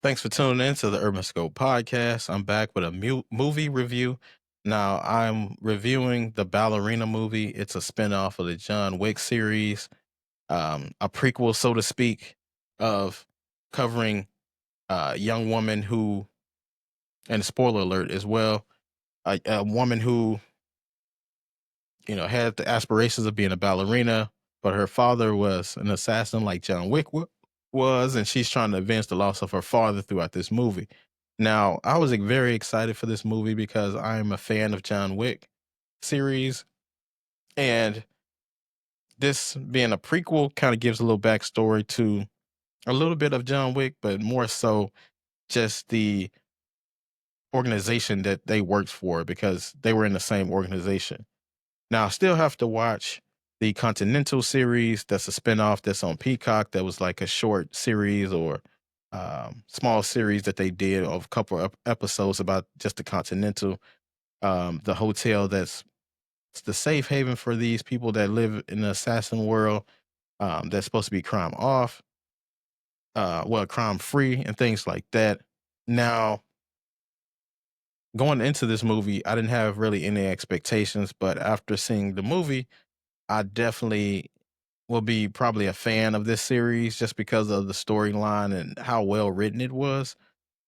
Thanks for tuning in to the Urban Scope podcast. I'm back with a movie review. Now, I'm reviewing the Ballerina movie. It's a spinoff of the John Wick series, a prequel, so to speak, of covering a young woman who, and spoiler alert as well, a woman who, had the aspirations of being a ballerina, but her father was an assassin like John Wick was, and she's trying to avenge the loss of her father throughout this movie. Now, I was very excited for this movie because I'm a fan of John Wick series, and this being a prequel kind of gives a little backstory to a little bit of John Wick, but more so just the organization that they worked for because they were in the same organization. Now, I still have to watch the Continental series. That's a spinoff that's on Peacock. That was like a short series or small series that they did of a couple of episodes about just the Continental, the hotel that's the safe haven for these people that live in the assassin world. That's supposed to be crime off, crime free, and things like that. Now, going into this movie, I didn't have really any expectations, but after seeing the movie, I definitely will be probably a fan of this series just because of the storyline and how well written it was,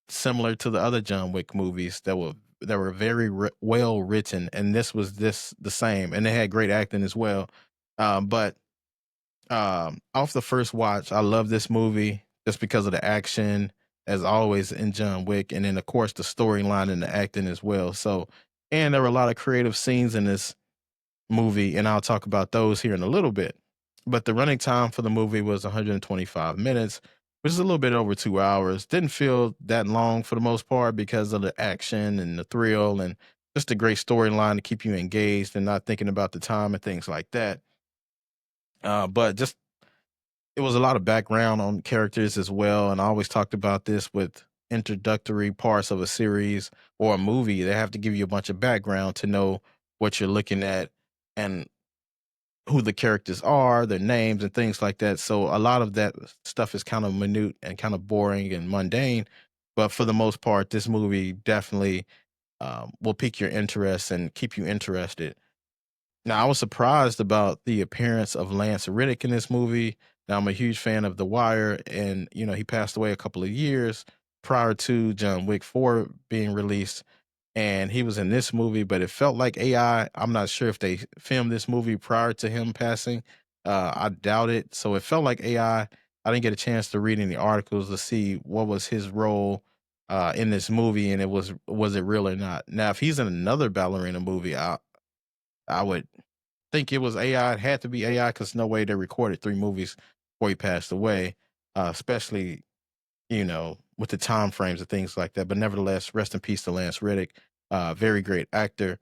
similar to the other John Wick movies that were very well written, and this was this the same, and they had great acting as well. But off the first watch, I love this movie just because of the action, as always in John Wick, and then of course the storyline and the acting as well. So, and there were a lot of creative scenes in this movie, and I'll talk about those here in a little bit. But the running time for the movie was 125 minutes, which is a little bit over 2 hours. Didn't feel that long for the most part because of the action and the thrill and just a great storyline to keep you engaged and not thinking about the time and things like that. But just it was a lot of background on characters as well. And I always talked about this with introductory parts of a series or a movie. They have to give you a bunch of background to know what you're looking at and who the characters are, their names, and things like that. So a lot of that stuff is kind of minute and kind of boring and mundane. But for the most part, this movie definitely will pique your interest and keep you interested. Now, I was surprised about the appearance of Lance Reddick in this movie. Now, I'm a huge fan of The Wire, and he passed away a couple of years prior to John Wick 4 being released, and he was in this movie, but it felt like AI. I'm not sure if they filmed this movie prior to him passing. I doubt it. So it felt like AI. I didn't get a chance to read any articles to see what was his role in this movie, and was it real or not. Now, if he's in another ballerina movie, I would think it was AI. It had to be AI because no way they recorded three movies before he passed away, especially with the time frames and things like that. But nevertheless, rest in peace to Lance Reddick. Very great actor.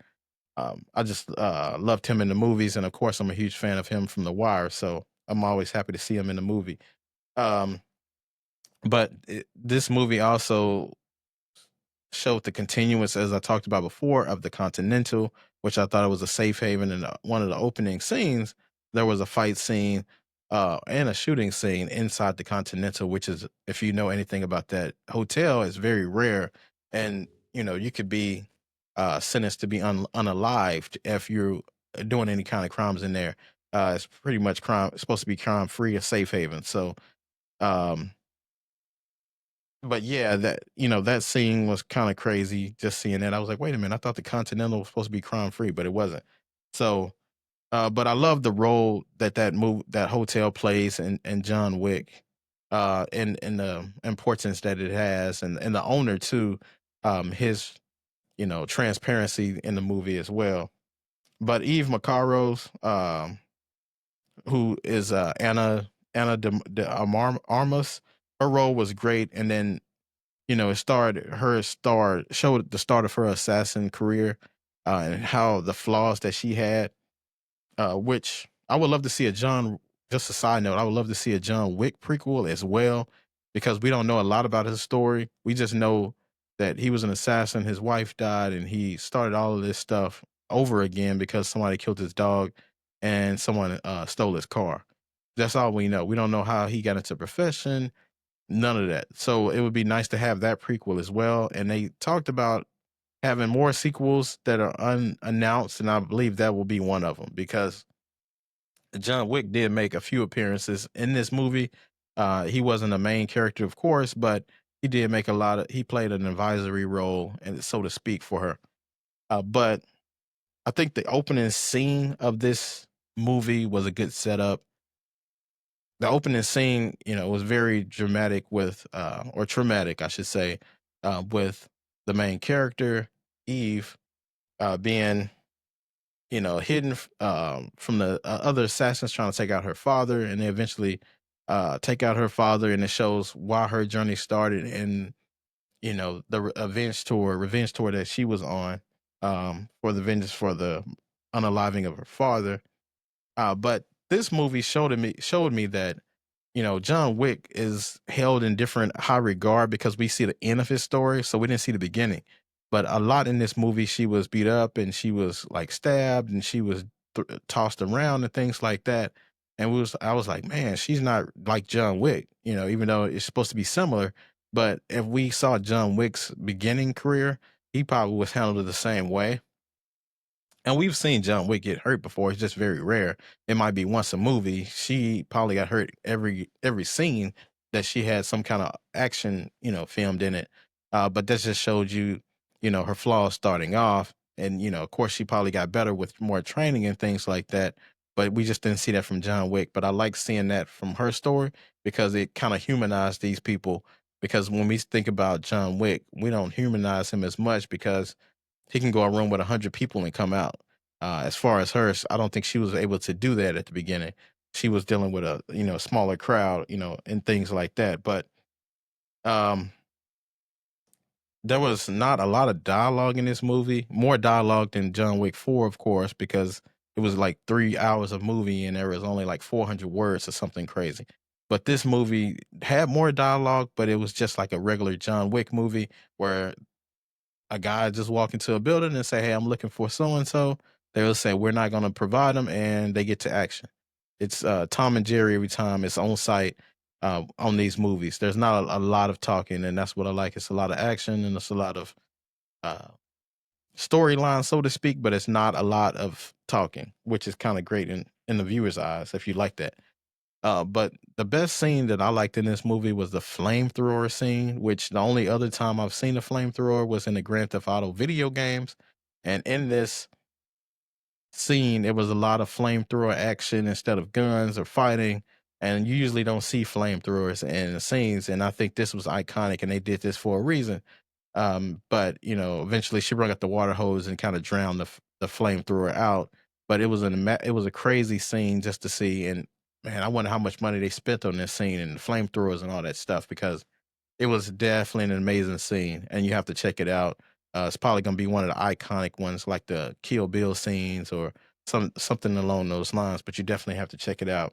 I just loved him in the movies, and of course, I'm a huge fan of him from The Wire, so I'm always happy to see him in the movie. Um, but this movie also showed the continuance, as I talked about before, of the Continental, which I thought it was a safe haven. And one of the opening scenes, there was a fight scene and a shooting scene inside the Continental, which is, if you know anything about that hotel, is very rare. And you could be sentenced to be unalived if you're doing any kind of crimes in there. It's pretty much crime, it's supposed to be crime free, a safe haven. So, um, but yeah, that scene was kind of crazy. Just seeing that, I was like, wait a minute, I thought the Continental was supposed to be crime free, but it wasn't. So, but I love the role that hotel plays in John Wick, and the importance that it has, and the owner too, his transparency in the movie as well. But Eve Macaro's, who is Anna de Armas, her role was great, and then showed the start of her assassin career, and how the flaws that she had, which I would love to see just a side note, I would love to see a John Wick prequel as well, because we don't know a lot about his story. We just know that he was an assassin, his wife died, and he started all of this stuff over again because somebody killed his dog and someone stole his car. That's all we know. We don't know how he got into profession. None of that. So it would be nice to have that prequel as well. And they talked about having more sequels that are unannounced, and I believe that will be one of them because John Wick did make a few appearances in this movie. He wasn't a main character, of course, but he did make a lot of. He played an advisory role, and so to speak, for her. But I think the opening scene of this movie was a good setup. The opening scene, was very dramatic with, or traumatic, I should say, with the main character Eve being, hidden from the other assassins trying to take out her father, and they eventually take out her father, and it shows why her journey started, and the revenge tour that she was on, for the vengeance for the unaliving of her father. But this movie showed me that John Wick is held in different high regard because we see the end of his story, so we didn't see the beginning. But a lot in this movie, she was beat up and she was like stabbed and she was tossed around and things like that. And I was like, man, she's not like John Wick, even though it's supposed to be similar. But if we saw John Wick's beginning career, he probably was handled the same way. And we've seen John Wick get hurt before. It's just very rare. It might be once a movie. She probably got hurt every scene that she had some kind of action, filmed in it. But that just showed you, her flaws starting off. And, of course, she probably got better with more training and things like that. But we just didn't see that from John Wick. But I like seeing that from her story because it kind of humanized these people. Because when we think about John Wick, we don't humanize him as much because he can go a room with 100 people and come out. As far as her, I don't think she was able to do that at the beginning. She was dealing with a smaller crowd, and things like that. But um, there was not a lot of dialogue in this movie. More dialogue than John Wick 4, of course, because it was like 3 hours of movie and there was only like 400 words or something crazy. But this movie had more dialogue, but it was just like a regular John Wick movie where a guy just walk into a building and say, "Hey, I'm looking for so and so." They will say, "We're not going to provide them," and they get to action. It's Tom and Jerry every time. It's on site on these movies. There's not a lot of talking, and that's what I like. It's a lot of action and it's a lot of uh, storyline, so to speak, but it's not a lot of talking, which is kind of great in the viewer's eyes if you like that. But the best scene that I liked in this movie was the flamethrower scene, which the only other time I've seen a flamethrower was in the Grand Theft Auto video games. And in this scene, it was a lot of flamethrower action instead of guns or fighting. And you usually don't see flamethrowers in the scenes. And I think this was iconic, and they did this for a reason. But eventually she brought out the water hose and kind of drowned the flamethrower out. But it was a crazy scene just to see, and man, I wonder how much money they spent on this scene and the flamethrowers and all that stuff because it was definitely an amazing scene, and you have to check it out. It's probably gonna be one of the iconic ones, like the Kill Bill scenes or something along those lines. But you definitely have to check it out.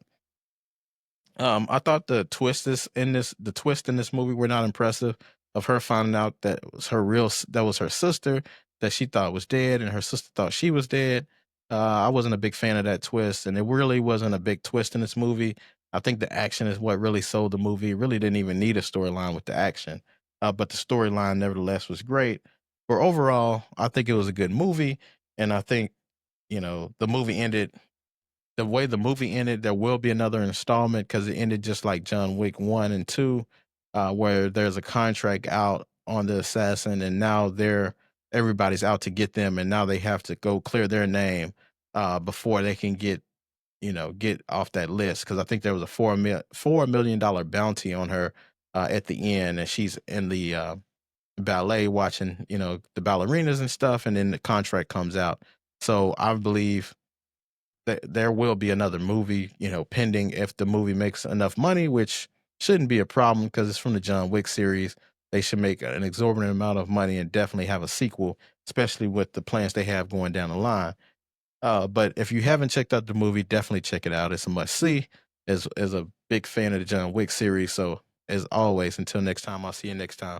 I thought the twist in this movie were not impressive. Of her finding out that was her sister that she thought was dead, and her sister thought she was dead. I wasn't a big fan of that twist, and it really wasn't a big twist in this movie. I think the action is what really sold the movie. It really didn't even need a storyline with the action, but the storyline nevertheless was great. For overall, I think it was a good movie, and I think the movie ended the way the movie ended, there will be another installment because it ended just like John Wick 1 and 2, where there's a contract out on the assassin, and now everybody's out to get them, and now they have to go clear their name before they can get off that list. Because I think there was a $4 million bounty on her at the end, and she's in the ballet watching, the ballerinas and stuff, and then the contract comes out. So I believe there will be another movie, pending if the movie makes enough money, which shouldn't be a problem because it's from the John Wick series. They should make an exorbitant amount of money and definitely have a sequel, especially with the plans they have going down the line. But if you haven't checked out the movie, definitely check it out. It's a must see. As a big fan of the John Wick series, so as always, until next time, I'll see you next time.